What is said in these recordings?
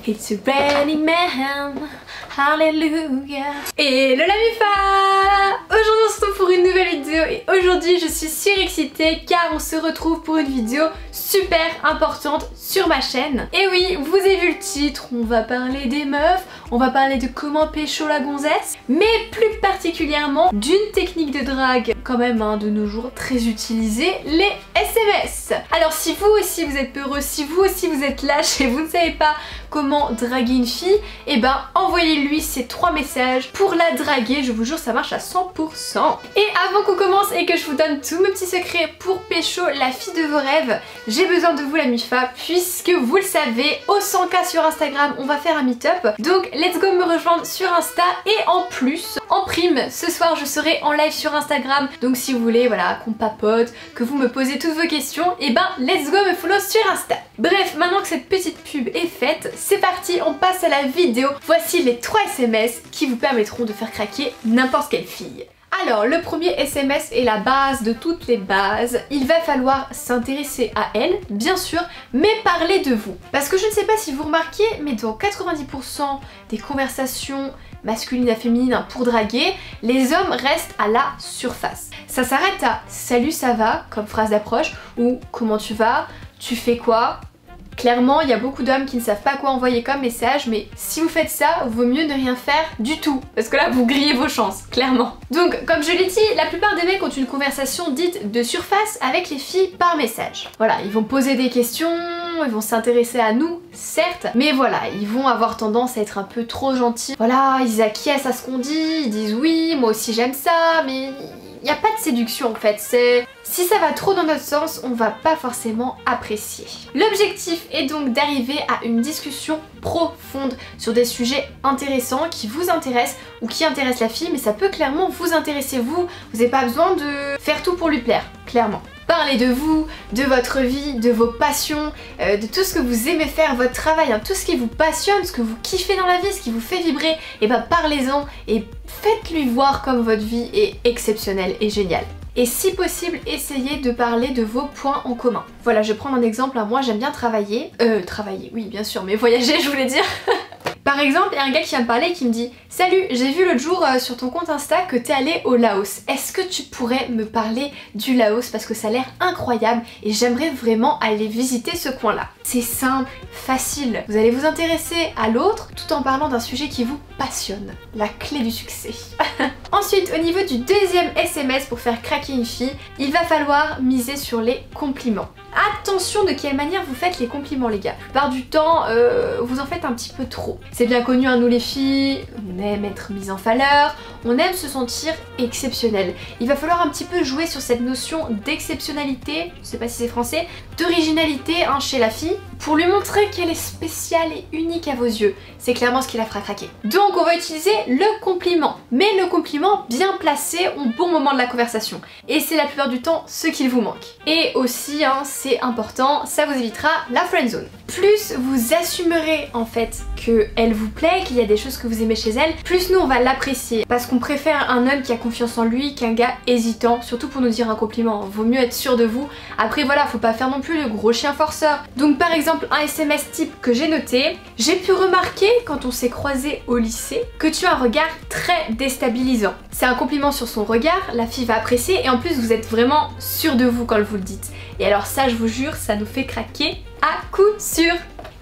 It's raining man, hallelujah. Hello la MIFA! Aujourd'hui on se retrouve pour une nouvelle vidéo et aujourd'hui je suis surexcitée car on se retrouve pour une vidéo super importante sur ma chaîne. Et oui, vous avez vu le titre, on va parler des meufs, on va parler de comment pécho la gonzesse, mais plus particulièrement d'une technique de drague quand même de nos jours très utilisée, les SMS. Alors si vous aussi vous êtes peureux, si vous aussi vous êtes lâche et vous ne savez pas comment draguer une fille, et ben envoyez-lui ces 3 messages pour la draguer, je vous jure ça marche à 100%. Et avant qu'on commence et que je vous donne tous mes petits secrets pour pécho la fille de vos rêves, j'ai besoin de vous la MIFA, puisque vous le savez, au 100K sur Instagram on va faire un meet-up, donc let's go me rejoindre sur Insta. Et en plus, en prime, ce soir je serai en live sur Instagram, donc si vous voulez voilà qu'on papote, que vous me posez toutes vos questions, et ben let's go me follow sur Insta. Bref, maintenant que cette petite pub est faite, c'est parti, on passe à la vidéo. Voici les 3 SMS qui vous permettront de faire craquer n'importe quelle fille. Alors, le premier SMS est la base de toutes les bases. Il va falloir s'intéresser à elle, bien sûr, mais parler de vous. Parce que je ne sais pas si vous remarquez, mais dans 90% des conversations masculines à féminines pour draguer, les hommes restent à la surface. Ça s'arrête à « salut, ça va ?» comme phrase d'approche, ou « comment tu vas ? Tu fais quoi ?» Clairement, il y a beaucoup d'hommes qui ne savent pas quoi envoyer comme message, mais si vous faites ça, vaut mieux ne rien faire du tout. Parce que là, vous grillez vos chances, clairement. Donc, comme je l'ai dit, la plupart des mecs ont une conversation dite de surface avec les filles par message. Voilà, ils vont poser des questions, ils vont s'intéresser à nous, certes, mais voilà, ils vont avoir tendance à être un peu trop gentils. Voilà, ils acquiescent à ce qu'on dit, ils disent oui, moi aussi j'aime ça, mais il n'y a pas de séduction en fait, c'est... Si ça va trop dans notre sens, on va pas forcément apprécier. L'objectif est donc d'arriver à une discussion profonde sur des sujets intéressants qui vous intéressent ou qui intéressent la fille, mais ça peut clairement vous intéresser vous. Vous n'avez pas besoin de faire tout pour lui plaire, clairement. Parlez de vous, de votre vie, de vos passions, de tout ce que vous aimez faire, votre travail, tout ce qui vous passionne, ce que vous kiffez dans la vie, ce qui vous fait vibrer, et ben parlez-en et faites-lui voir comme votre vie est exceptionnelle et géniale. Et si possible, essayez de parler de vos points en commun. Voilà, je vais prendre un exemple, moi j'aime bien travailler. Travailler, oui bien sûr, mais voyager je voulais dire. Par exemple, il y a un gars qui vient me parler et qui me dit « Salut, j'ai vu l'autre jour sur ton compte Insta que t'es allé au Laos. Est-ce que tu pourrais me parler du Laos parce que ça a l'air incroyable et j'aimerais vraiment aller visiter ce coin-là. » C'est simple, facile. Vous allez vous intéresser à l'autre tout en parlant d'un sujet qui vous passionne. La clé du succès. Ensuite, au niveau du deuxième SMS pour faire craquer une fille, il va falloir miser sur les compliments. Attention de quelle manière vous faites les compliments les gars. La plupart du temps, vous en faites un petit peu trop. C'est bien connu, nous les filles, on aime être mise en valeur, on aime se sentir exceptionnel. Il va falloir un petit peu jouer sur cette notion d'exceptionnalité, je sais pas si c'est français, d'originalité chez la fille, pour lui montrer qu'elle est spéciale et unique à vos yeux. C'est clairement ce qui la fera craquer. Donc on va utiliser le compliment, mais le compliment bien placé au bon moment de la conversation. Et c'est la plupart du temps ce qu'il vous manque. Et aussi, c'est important, ça vous évitera la friendzone. Plus vous assumerez en fait qu'elle vous plaît, qu'il y a des choses que vous aimez chez elle, plus nous on va l'apprécier. Parce qu'on préfère un homme qui a confiance en lui qu'un gars hésitant, surtout pour nous dire un compliment. Vaut mieux être sûr de vous. Après voilà, faut pas faire non plus le gros chien forceur. Donc par exemple, un SMS type que j'ai noté, j'ai pu remarquer quand on s'est croisés au lycée que tu as un regard très déstabilisant. C'est un compliment sur son regard, la fille va apprécier et en plus vous êtes vraiment sûr de vous quand vous le dites. Et alors ça je vous jure, ça nous fait craquer à coup sûr.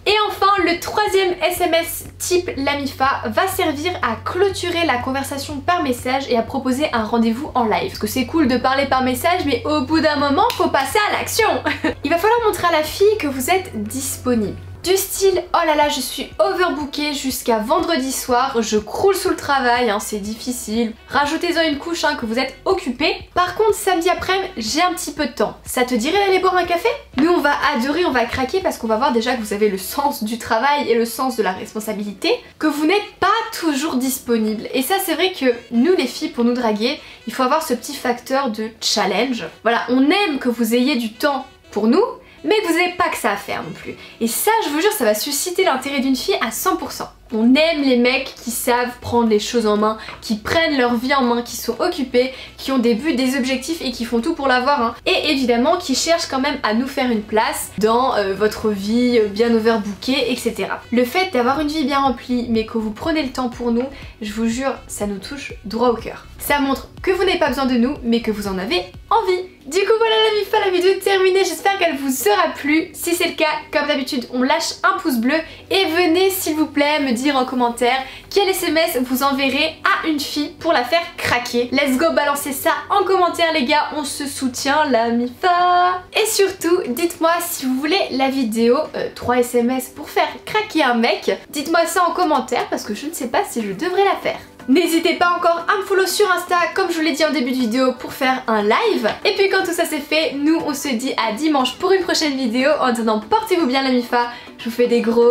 Et enfin, le troisième SMS type la MIFA va servir à clôturer la conversation par message et à proposer un rendez-vous en live. Parce que c'est cool de parler par message, mais au bout d'un moment, faut passer à l'action. Il va falloir montrer à la fille que vous êtes disponible. Du style, oh là là, je suis overbookée jusqu'à vendredi soir, je croule sous le travail, c'est difficile. Rajoutez-en une couche que vous êtes occupé. Par contre, samedi après-midi, j'ai un petit peu de temps. Ça te dirait d'aller boire un café? Nous, on va adorer, on va craquer parce qu'on va voir déjà que vous avez le sens du travail et le sens de la responsabilité, que vous n'êtes pas toujours disponible. Et ça, c'est vrai que nous, les filles, pour nous draguer, il faut avoir ce petit facteur de challenge. Voilà, on aime que vous ayez du temps pour nous, mais que vous n'avez pas que ça à faire non plus. Et ça, je vous jure, ça va susciter l'intérêt d'une fille à 100%. On aime les mecs qui savent prendre les choses en main, qui prennent leur vie en main, qui sont occupés, qui ont des buts, des objectifs et qui font tout pour l'avoir, hein. Et évidemment qui cherchent quand même à nous faire une place dans votre vie bien overbookée, etc. Le fait d'avoir une vie bien remplie mais que vous prenez le temps pour nous, je vous jure, ça nous touche droit au cœur. Ça montre que vous n'avez pas besoin de nous mais que vous en avez envie. Du coup voilà la MIFA, la vidéo est terminée, j'espère qu'elle vous sera plu. Si c'est le cas, comme d'habitude, on lâche un pouce bleu et venez s'il vous plaît me dire en commentaire quel SMS vous enverrez à une fille pour la faire craquer. Let's go balancer ça en commentaire les gars, on se soutient la MIFA. Et surtout, dites-moi si vous voulez la vidéo 3 SMS pour faire craquer un mec. Dites-moi ça en commentaire parce que je ne sais pas si je devrais la faire. N'hésitez pas encore à me follow sur Insta comme je vous l'ai dit en début de vidéo pour faire un live. Et puis quand tout ça c'est fait, nous on se dit à dimanche pour une prochaine vidéo. En attendant, portez-vous bien la MIFA. Je vous fais des gros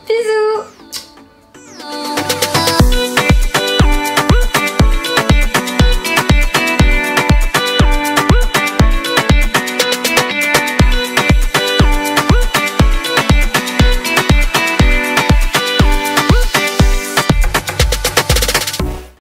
bisous.